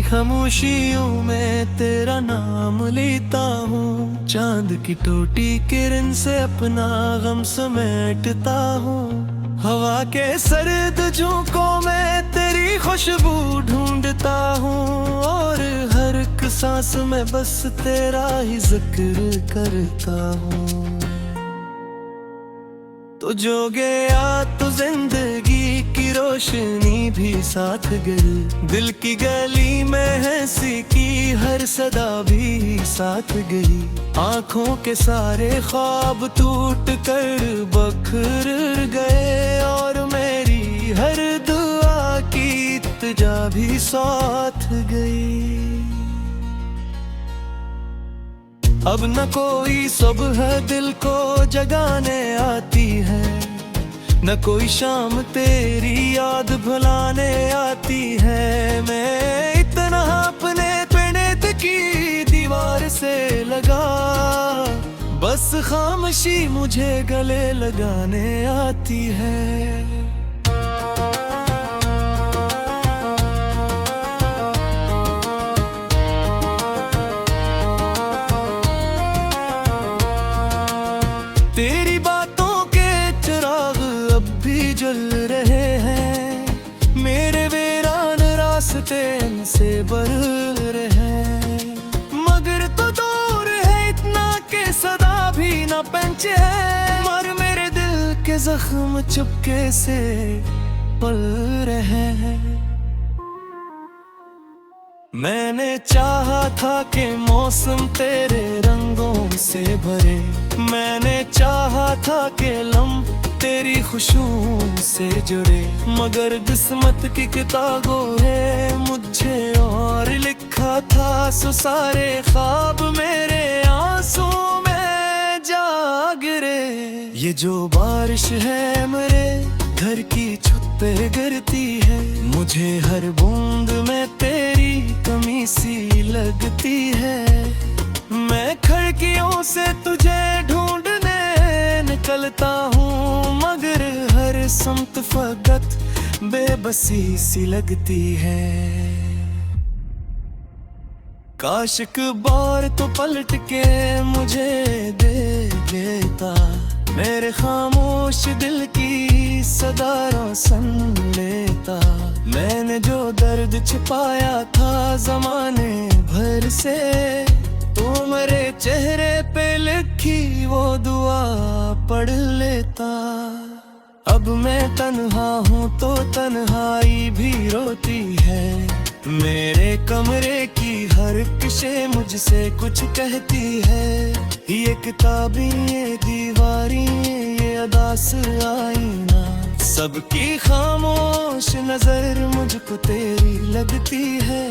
तेरी खामोशियों में तेरा नाम लेता हूँ। चांद की टूटी किरण से अपना गम समेटता हूँ। हवा के सर्द झोंकों में तेरी खुशबू ढूंढता हूँ। और हर एक सांस में बस तेरा ही जिक्र करता हूँ। तो जो गया तो जिंदगी की रोशनी भी साथ गई। दिल की गली में हंसी की हर सदा भी साथ गई। आंखों के सारे ख्वाब टूट कर बखर गए। और मेरी हर दुआ की इल्तिजा भी साथ गई। अब न कोई सुबह दिल को जगाने आती है, न कोई शाम तेरी याद भुलाने आती है। मैं इतना अपने प्रणत की दीवार से लगा, बस खामोशी मुझे गले लगाने आती है। तेरी बातों के चिराग अब भी जल रहे हैं। मेरे वीरान रास्ते से बदल रहे हैं। मगर तो दूर है इतना के सदा भी न पहुंचे है। मर मेरे दिल के जख्म चुपके से पल रहे हैं। मैंने चाहा था कि मौसम तेरे रंगों से भरे। मैंने चाहा था कि लम्हे तेरी खुशबू से जुड़े। मगर किस्मत की किताबों है मुझे और लिखा था। सो सारे ख्वाब मेरे आंसू में जा गिरे। ये जो बारिश है मेरे घर की छत पे गिरती है। मुझे हर बूंद में तेरी कमी सी लगती है। मैं खिड़कियों से तुझे ढूंढने निकलता हूँ। मगर हर सम्त फकत बेबसी सी लगती है। काश एक बार तो पलट के मुझे देख लेता। मेरे खामोश दिल की सदा रोशन लेता। मैंने जो दर्द छिपाया था जमाने भर से, तो मेरे चेहरे पे लिखी वो दुआ पढ़ लेता। अब मैं तन्हा हूँ तो तन्हाई भी रोती है। मेरे कमरे की हर किशे मुझसे कुछ कहती है। ये किताबी ये दीवारी ये अदास आईना, सबकी खामोश नजर मुझको तेरी लगती है।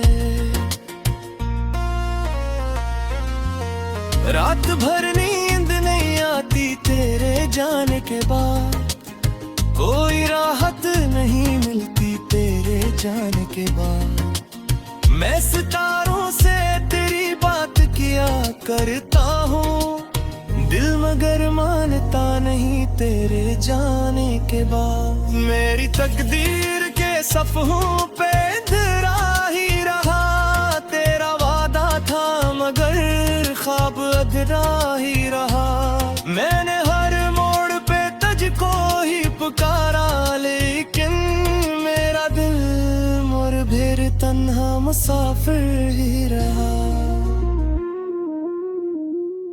रात भर नींद नहीं आती तेरे जाने के बाद। कोई राहत नहीं मिलती तेरे जाने के बाद। मैं सितारों से तेरी बात किया करता हूँ दिल, मगर मानता नहीं तेरे जाने के बाद। मेरी तकदीर के सफ़हों पे अंधेरा ही रहा। तेरा वादा था मगर ख्वाब अधूरा ही रहा। मैंने हर मोड़ पे तुझको ही पुकारा, लेकिन मेरा दिल मोर भेर तन्हा मुसाफिर ही रहा।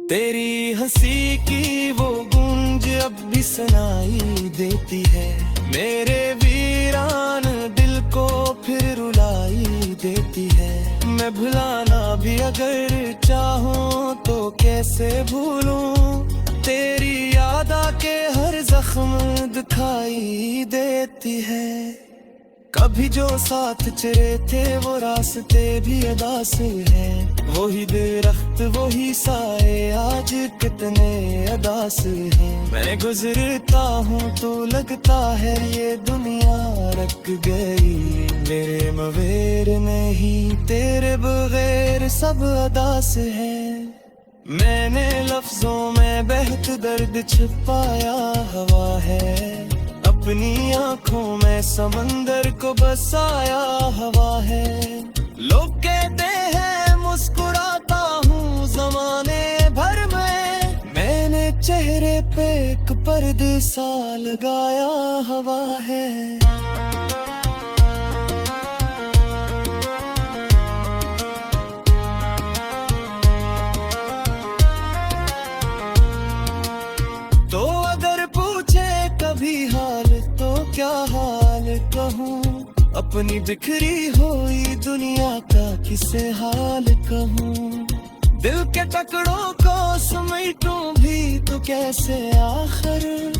तेरी हंसी की वो गूंज अब भी सुनाई देती है। मेरे वीरान दिल को फिर रुलाई देती है। मैं भुलाना भी अगर चाहूँ तो कैसे भूलूं। तेरी याद आके हर जख्म दिखाई देती है। कभी जो साथ चले थे वो रास्ते भी अदास हैं। वही दरख्त वही साए आज कितने अदास हैं। मैं गुजरता हूँ तो लगता है ये दुनिया रख गई। मेरे मवेर नहीं तेरे बगैर सब अदास है। मैंने लफ्जों में बहत दर्द छिपाया हवा है। अपनी आंखों में समंदर को बसाया हवा है। लोग कहते हैं मुस्कुराता हूँ जमाने भर में, मैंने चेहरे पे एक पर्दे सा लगाया हवा है। तो अगर पूछे कभी हाल तो क्या हाल कहूँ, अपनी बिखरी हुई दुनिया का किसे हाल कहूँ। दिल के टुकड़ों को समेटूं भी तो कैसे आखिर,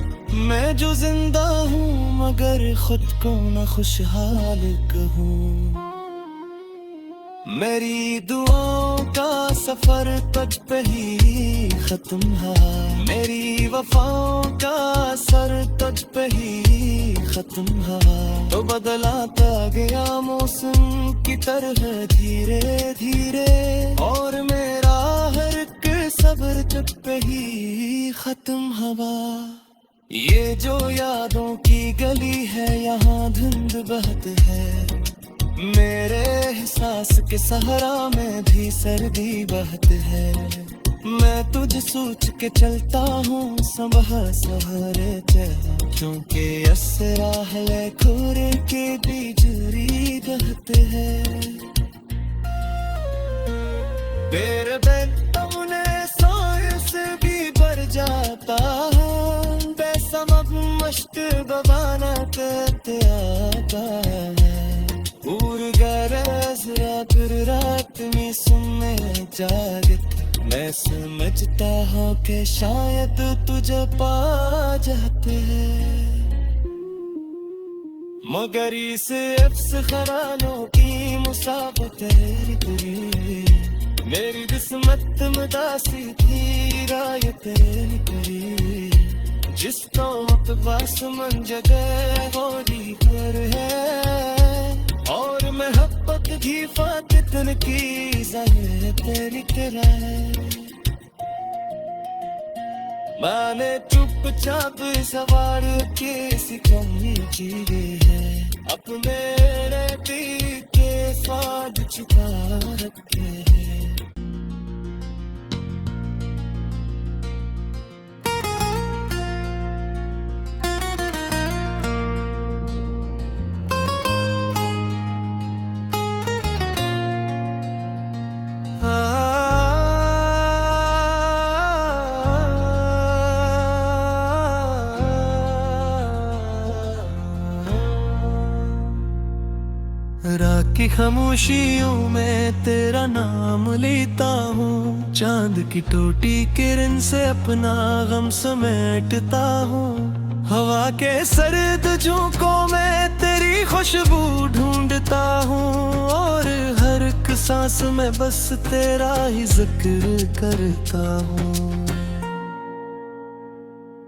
मैं जो जिंदा हूँ मगर खुद को न खुशहाल कहूँ। मेरी दुआओं का सफर तुझ पे ही खत्म है, मेरी वफाओं का असर तुझ पे ही खत्म है। तो बदलाता गया मौसम की तरह धीरे धीरे, और मेरा हर एक सब्र तुझ पे ही खत्म हवा। ये जो यादों की गली है यहाँ धुंध बहत है, मेरे एहसास के सहारा में भी सर्दी बहत है। मैं तुझ सोच के चलता हूँ सुबह सहारे चेहरा, क्योंकि असरा है खोरे के बिजली बहत है। तेरे बेतमने साए से भी भर जाता है, बेसमब मश्क बबाना कहते आता है। रात में सुनने जागे, मैं समझता हूँ कि शायद तुझे पा जाते हैं, मगर इस अफ्स खरानों की मुसाबत तेरी, मेरी किस्मत मुदासी थी राय तेरी, जिस तो बस मन जगह होली पर है, और मोहब्बत की फातितन की ज़ाहिर तेरी तरह है। मैंने चुपचाप सवार के सिखाई चीजें हैं, अपने दिल के स्वाद छुपा रखे हैं। रात की खामोशियों में तेरा नाम लेता हूँ, चांद की टूटी किरण से अपना गम समेटता हूँ। हवा के सर्द झोंकों में तेरी खुशबू ढूंढता हूँ, और हर एक सांस में बस तेरा ही जिक्र करता हूँ।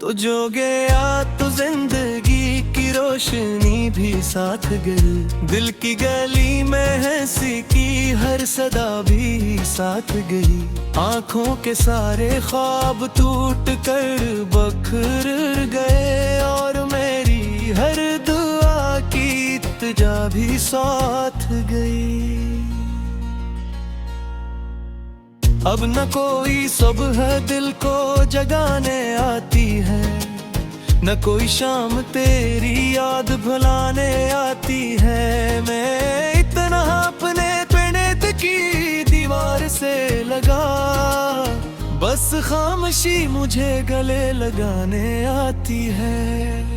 तो जो गया तो जिंदगी की रोशनी भी साथ गई, दिल की गली में हंसी की हर सदा भी साथ गई। आंखों के सारे ख्वाब टूट कर बखर गए, और मेरी हर दुआ की इल्तिजा भी साथ गई। अब न कोई सुबह दिल को जगाने आती है, न कोई शाम तेरी याद भुलाने आती है। मैं इतना अपने प्रणत की दीवार से लगा, बस खामोशी मुझे गले लगाने आती है।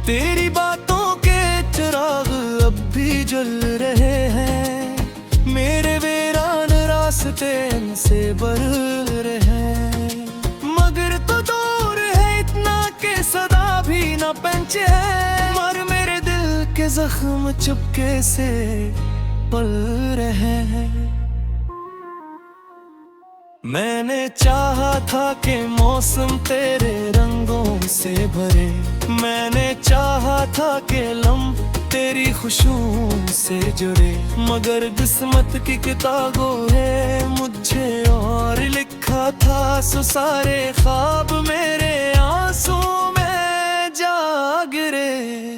तेरी बातों के चिराग अब भी जल रहे हैं, मेरे वीरान रास्ते से भर रहे हैं। मगर तो दूर है इतना के सदा भी न पहुंचे है, मर मेरे दिल के जख्म चुपके से पल रहे हैं। मैंने चाहा था कि मौसम तेरे रंगों से भरे, मैंने चाहा था कि लम्हे तेरी खुशबू से जुड़े, मगर किस्मत की किताबों है मुझे और लिख देखा था सो सारे ख्वाब मेरे आंसू में जा गिरे।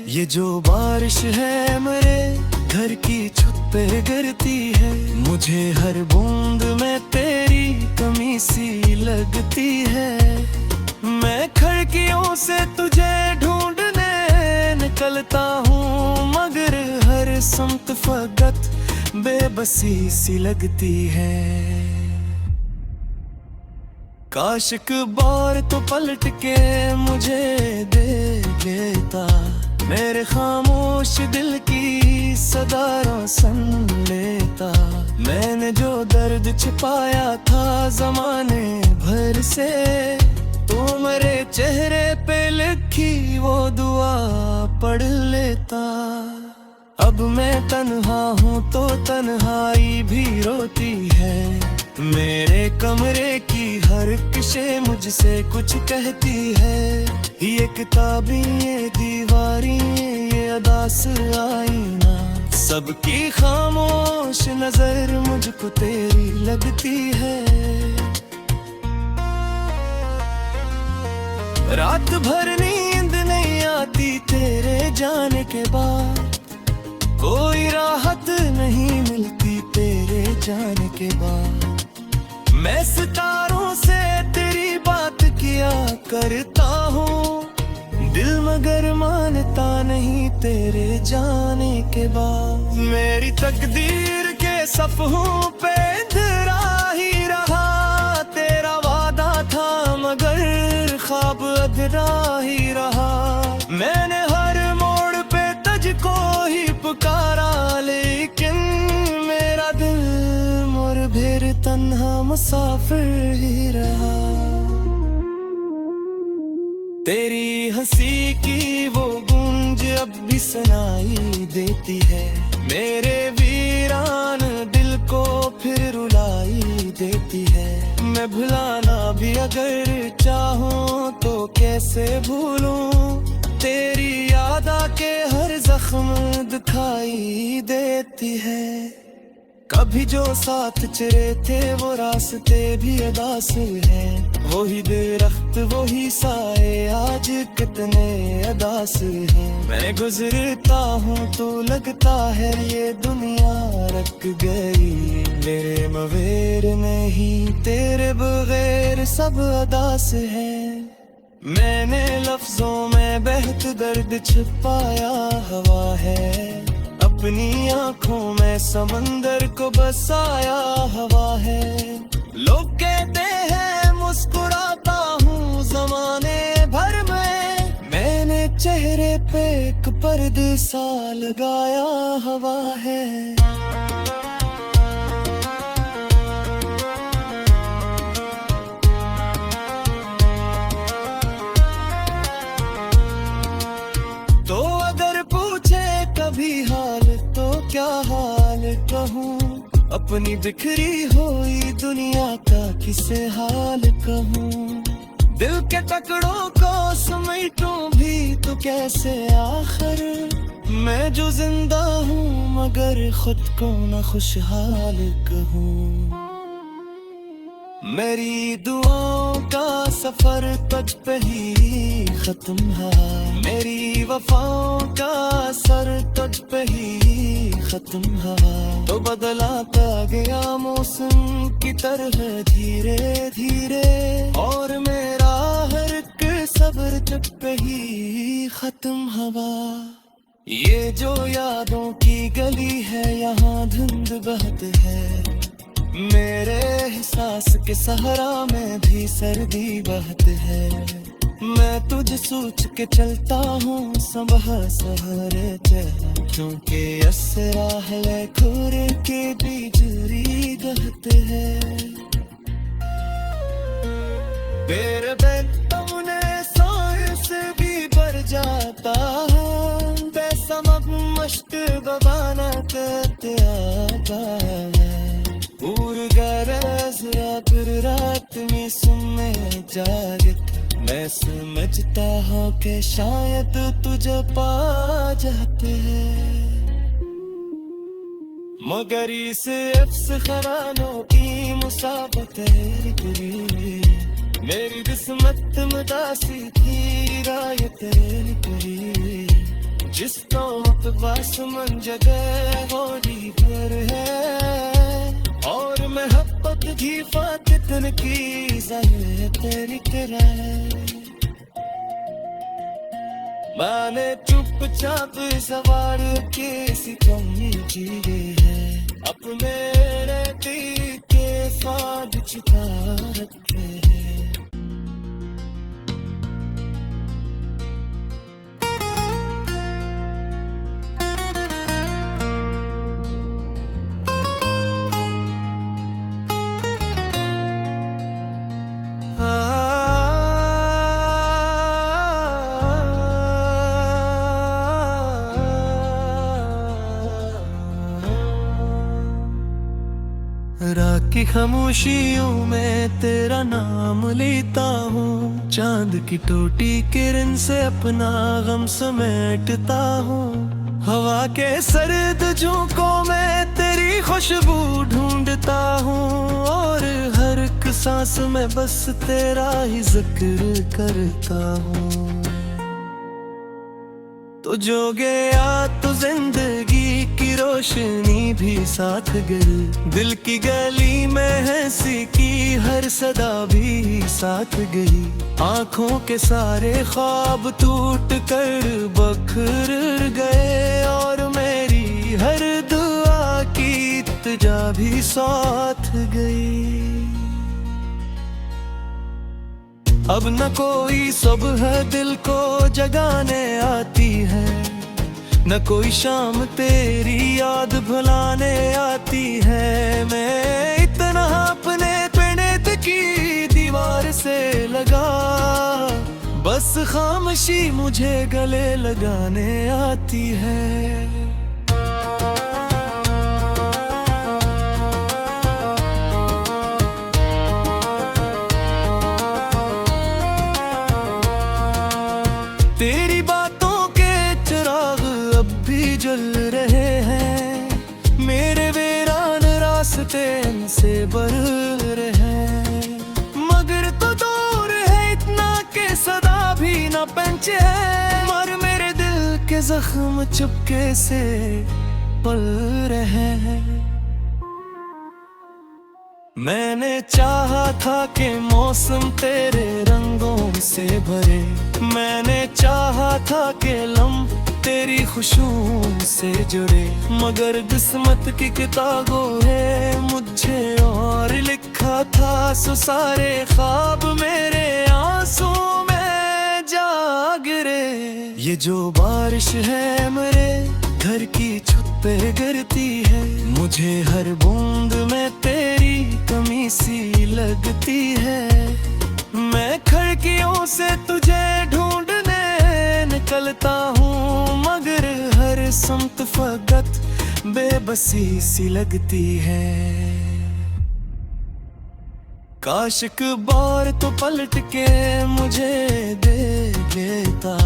ये जो बारिश है मेरे घर की छत पे गिरती है, मुझे हर बूंद में तेरी कमी सी लगती है। मैं खिड़कियों से तुझे ढूंढने निकलता हूँ, मगर हर सुमत फकत बेबसी सी लगती है। काश एक बार तो पलट के मुझे देख लेता, मेरे खामोश दिल की सदारों सुन लेता। मैंने जो दर्द छिपाया था जमाने भर से, तो मेरे चेहरे पे लिखी वो दुआ पढ़ लेता। अब मैं तन्हा हूँ तो तन्हाई भी रोती है, मेरे कमरे की हर किशे मुझसे कुछ कहती है। ये किताबी ये दीवारी ये अदास आईना, सबकी खामोश नजर मुझको तेरी लगती है। रात भर नींद नहीं आती तेरे जाने के बाद, कोई राहत नहीं मिलती तेरे जाने के बाद। मैं सितारों से तेरी बात किया करता हूँ, दिल मगर मानता नहीं तेरे जाने के बाद। मेरी तकदीर के सफ़हों पे अंधेरा ही रहा, तेरा वादा था मगर ख्वाब अधूरा ही रहा। मैंने हर मोड़ पे तुझको ही पुकारा, लेकिन मेरा दिल मुरझे तन्हा मुसाफिर ही रहा। तेरी हंसी की वो गूंज अब भी सुनाई देती है, मेरे वीरान दिल को फिर रुलाई देती है। मैं भुलाना भी अगर चाहूँ तो कैसे भूलूं, तेरी याद आके हर जख्म दिखाई देती है। कभी जो साथ चले थे वो रास्ते भी अदास हैं, वही दरख्त वही साए आज कितने अदास हैं। मैं गुजरता हूँ तो लगता है ये दुनिया रख गई, मेरे मवेर नहीं तेरे बगैर सब अदास है। मैंने लफ्जों में बहत दर्द छुपाया हवा है, अपनी आंखों में समंदर को बसाया हवा है। लोग कहते हैं मुस्कुराता हूँ जमाने भर में, मैंने चेहरे पे एक पर्दे सा लगाया हवा है। तो अगर पूछे कभी हाल तो क्या हाल कहूँ, अपनी बिखरी हुई दुनिया का किसे हाल कहूँ। दिल के टुकड़ों को समेटूं भी तो कैसे आखिर, मैं जो जिंदा हूँ मगर खुद को न खुशहाल कहूँ। मेरी दुआओं का सफर तुझ पे ही खत्म है, मेरी वफाओं का सर तुझ पे ही खत्म है। तो बदलाता गया मौसम की तरह धीरे धीरे, और मेरा हर एक सब्र तुझ पे ही खत्म हवा। ये जो यादों की गली है यहाँ धुंध बहत है, मेरे एहसास के सहारा में भी सर्दी बहत है। मैं तुझ सोच के चलता हूँ सुबह सहारे चल, क्योंकि असरा है खुर के बिजली गहत है। तेरे तुमने सांस भी भर जाता है, बेसमब मश्क बबाना करते आता है। रात में सुनने जागे, मैं समझता हूँ कि शायद तुझे पा जाते हैं। मगर इस अफ्सखानों की मुसाबत तेरी मेरी किस्मत मदासी थी रायत तेरी जिस तो बस मन जगह होली पर है और महब्बत की फातितन की ज़ाहिर तेरी तेरा मैंने चुपचाप सवार के सितमी किए हैं अपने रहती के साथ छिपा रखे हैं। रात की खामोशियों में तेरा नाम लेता हूँ चांद की टूटी किरण से अपना गम समेटता हूँ हवा के सर्द झोंकों में तेरी खुशबू ढूंढता हूँ और हर एक सांस में बस तेरा ही जिक्र करता हूँ तो जो गया तो जिंदगी की रोशनी भी साथ गई दिल की गली में हंसी की हर सदा भी साथ गई आंखों के सारे ख्वाब टूट कर बखर गए और मेरी हर दुआ की इल्तिजा भी साथ गई अब न कोई सुबह दिल को जगाने आती है न कोई शाम तेरी याद भुलाने आती है मैं इतना अपने प्रणत की दीवार से लगा बस खामोशी मुझे गले लगाने आती है। तेरी बातों के चिराग अब भी जल रहे हैं मेरे वीरान रास्ते से भर रहे हैं मगर तो दूर है इतना के सदा भी न पहुंचे है मर मेरे दिल के जख्म चुपके से पल रहे हैं। मैंने चाहा था कि मौसम तेरे रंगों से भरे मैंने चाहा था कि लम्हे तेरी खुशबू से जुड़े मगर किस्मत की किताबों है मुझे और लिखा था सो सारे ख्वाब मेरे आंसू में जा गिरे ये जो बारिश है मेरे घर की छत पे गिरती है मुझे हर बूंद में तेरी कमी सी लगती है मैं खिड़कियों से तुझे ढूंढने निकलता हूँ मगर हर समत फकत बेबसी सी लगती है काश एक बार तो पलट के मुझे देख लेता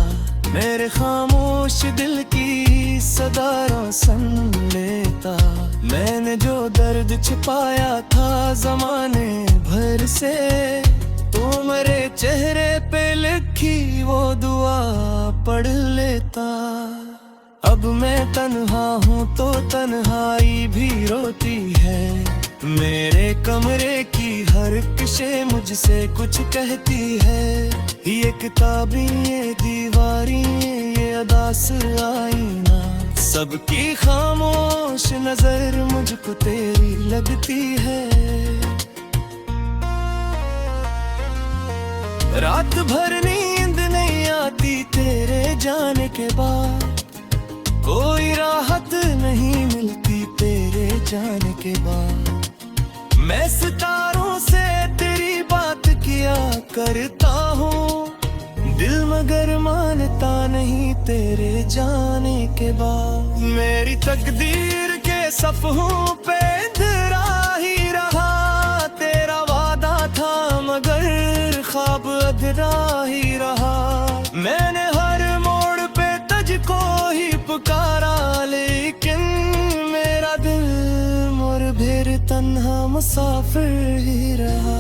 मेरे खामोश दिल की सदारों सुन लेता मैंने जो दर्द छिपाया था जमाने भर से तो मेरे चेहरे पे लिखी वो दुआ पढ़ लेता अब मैं तन्हा हूँ तो तन्हाई भी रोती है मेरे कमरे की हर किशे मुझसे कुछ कहती है ये किताबी ये दीवारी ये अदास आईना सबकी खामोश नजर मुझको तेरी लगती है रात भर नींद नहीं आती तेरे जाने के बाद कोई राहत नहीं मिलती तेरे जाने के बाद मैं सितारों से तेरी बात किया करता हूँ दिल मगर मानता नहीं तेरे जाने के बाद मेरी तकदीर के सफ़हों पे अंधेरा ही रहा तेरा वादा था मगर ख्वाब अधूरा ही रहा मैंने हर मोड़ पे तुझको ही पुकारा लेकिन मेरा दिल मुसाफिर ही रहा।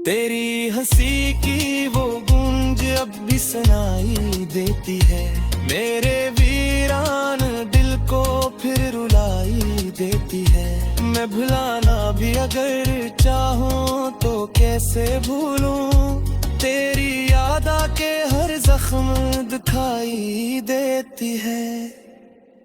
तेरी हंसी की वो गूंज अब भी सुनाई देती है, मेरे वीरान दिल को फिर रुलाई देती है। मैं भुलाना भी अगर चाहूं तो कैसे भूलूं, तेरी याद आके हर जख्म दिखाई देती है।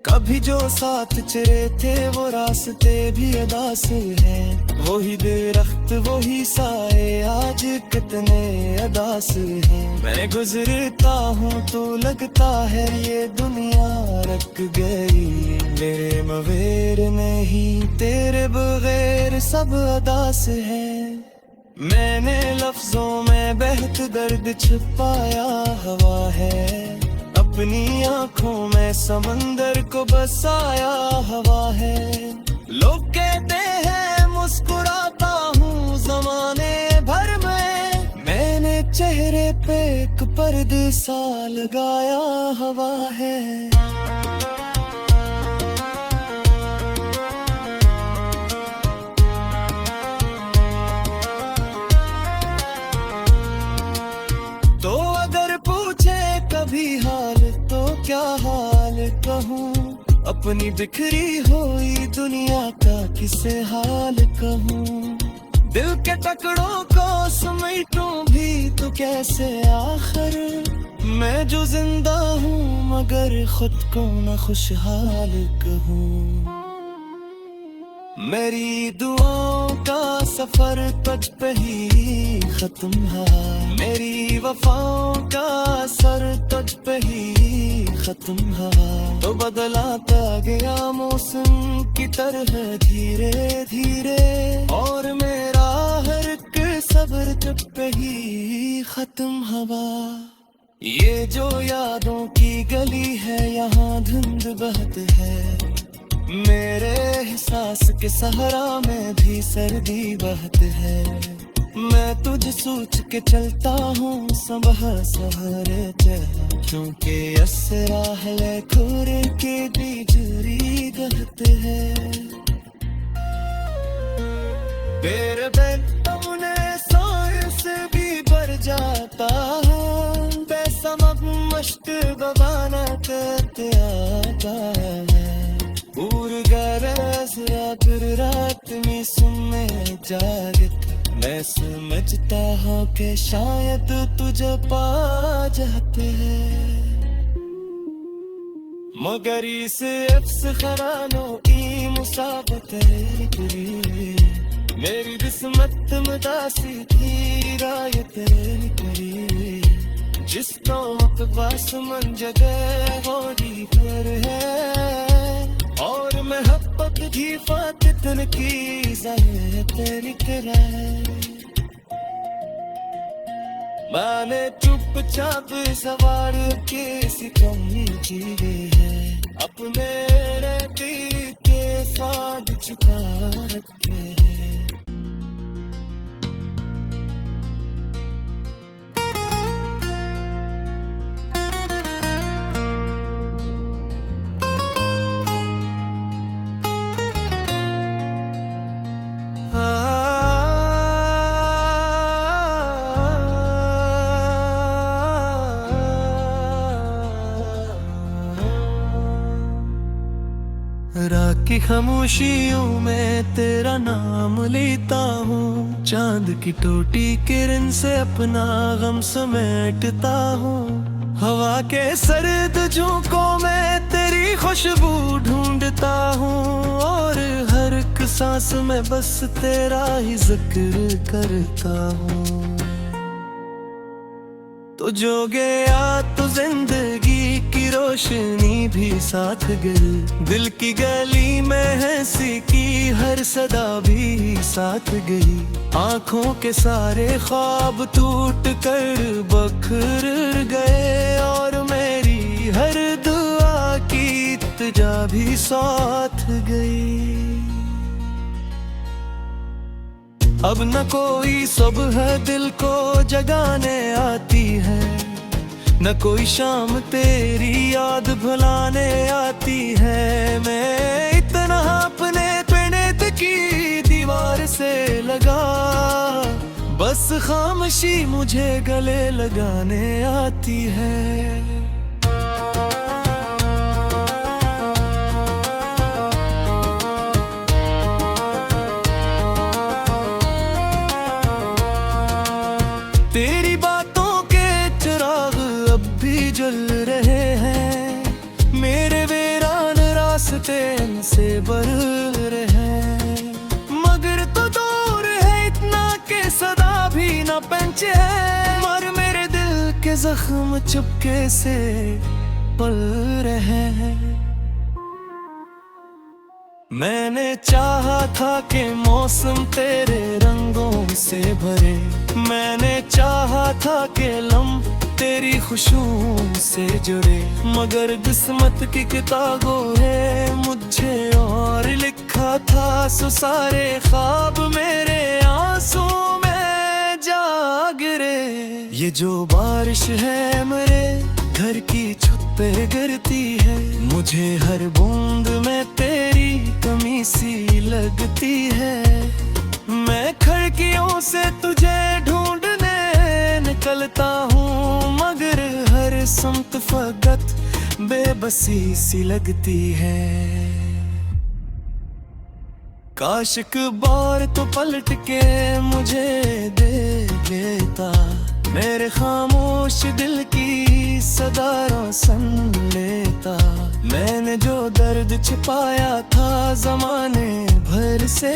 कभी जो साथ चले थे वो रास्ते भी अदास हैं, वही दरख्त वही साए आज कितने अदास हैं। मैं गुजरता हूँ तो लगता है ये दुनिया रख गई, मेरे मवेर नहीं तेरे बगैर सब अदास है। मैंने लफ्जों में बहत दर्द छुपाया हवा है, अपनी आंखों में समंदर को बसाया हवा है। लोग कहते हैं मुस्कुराता हूँ जमाने भर में, मैंने चेहरे पे एक पर्दे सा लगाया हवा है। तो अगर पूछे कभी हाल तो क्या हाल कहूँ, अपनी बिखरी हुई दुनिया का किसे हाल कहूँ। दिल के टुकड़ों को समेटूं भी तो कैसे आखिर, मैं जो जिंदा हूँ मगर खुद को न खुशहाल कहूँ। मेरी दुआओं का सफर तुझ पे ही खत्म है, मेरी वफाओं का सर तुझ पे ही खत्म है। तो बदलाता गया मौसम की तरह धीरे धीरे, और मेरा हर एक सब्र तुझ पे ही खत्म हवा। ये जो यादों की गली है यहाँ धुंध बहत है, मेरे एहसास के सहारा में भी सर्दी बहत है। मैं तुझ सोच के चलता हूँ सबह सहारे चल, क्योंकि असरा है खुर के बिजली गलत है। तेरे बैठ अपने साए से भी बढ़ जाता है, पैसा मश्क बबाना करते आता है। रात में सुनने जागत मैं समझता हूँ कि शायद तुझे पा जाते हैं, मगर इस अफ्स खरानों की मुसाबत है। मेरी किस्मत मुदासी थी रायत करी, जिसको बस मन जगह होरी पर है, और महब्बत की फातितन की तेरी तरह। मैंने चुपचाप सवार के सिकम्मी की है, अपने दिल के साथ छुपा रखे हैं। रात की खामोशियों में तेरा नाम लेता हूँ, चांद की टूटी किरण से अपना गम समेटता हूँ। हवा के सर्द झोंकों में तेरी खुशबू ढूंढता हूँ, और हर एक सांस में बस तेरा ही जिक्र करता हूँ। तो जो गया तो जिंदगी की रोशनी भी साथ गई, दिल की गली में हंसी की हर सदा भी साथ गई। आंखों के सारे ख्वाब टूट कर बखर गए, और मेरी हर दुआ की इल्तिजा भी साथ गई। अब न कोई सुबह दिल को जगाने आती है, न कोई शाम तेरी याद भुलाने आती है। मैं इतना अपने पिंड बस खामोशी मुझे गले लगाने आती है। तेरी बातों के चिराग अब भी जल रहे हैं, मेरे वीरान रास्ते से भर रहे हैं। मगर तो दूर है इतना के सदा भी न पहुंचे है, मर मेरे दिल के जख्म चुपके से पल रहे हैं। मैंने चाहा था कि मौसम तेरे रंगों से भरे, मैंने चाहा था कि लम्हे तेरी खुशबू से जुड़े, मगर किस्मत की किताबों है मुझे और लिखा था सो सारे ख्वाब मेरे आंसू में जा गिरे। ये जो बारिश है मेरे घर की छत पे गिरती है, मुझे हर बूंद में तेरी कमी सी लगती है। मैं खिड़कियों से तुझे ढूंढने निकलता हूँ, मगर हर सुमत फकत बेबसी सी लगती है। काश एक बार तो पलट के मुझे देख लेता, मेरे खामोश दिल की सदारों सुन लेता। मैंने जो दर्द छिपाया था जमाने भर से,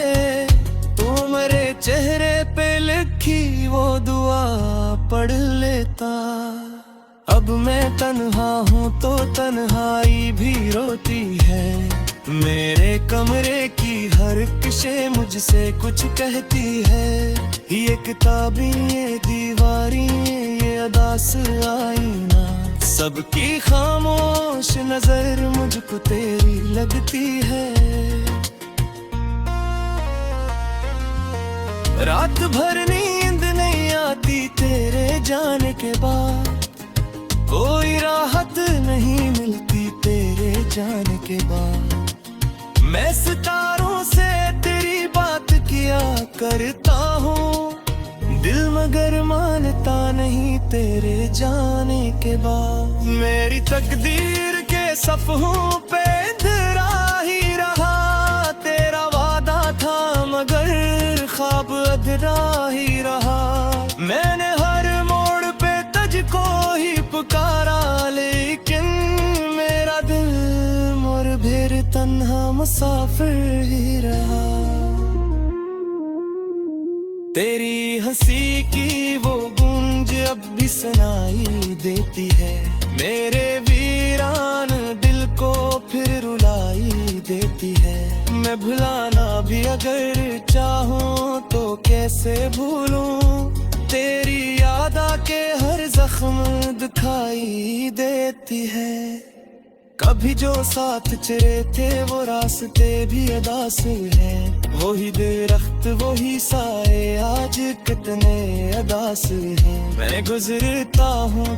तो मेरे चेहरे पे लिखी वो दुआ पढ़ लेता। अब मैं तन्हा हूँ तो तन्हाई भी रोती है, मेरे कमरे की हर किशे मुझसे कुछ कहती है। ये किताबी ये दीवारी ये अदास आईना, सबकी खामोश नजर मुझको तेरी लगती है। रात भर नींद नहीं आती तेरे जाने के बाद, कोई राहत नहीं मिलती तेरे जाने के बाद। मैं सितारों से तेरी बात किया करता हूँ, दिल मगर मानता नहीं तेरे जाने के बाद। मेरी तकदीर के सफ़हों पे अंधेरा ही रहा, तेरा वादा था मगर ख्वाब अधूरा ही रहा। मैंने हर मोड़ पे तुझको ही पुकारा, लेकिन मेरा दिल मोर फिर तन्हा मुसाफिर ही रहा। तेरी हंसी की वो गूंज अब भी सुनाई देती है, मेरे वीरान दिल को फिर रुलाई देती है। मैं भुलाना भी अगर चाहूँ तो कैसे भूलूं, तेरी याद आके हर जख्म दिखाई देती है। कभी जो साथ चले थे वो रास्ते भी अदास हैं, वही दरख्त वही साए आज कितने अदास हैं। मैं गुजरता हूँ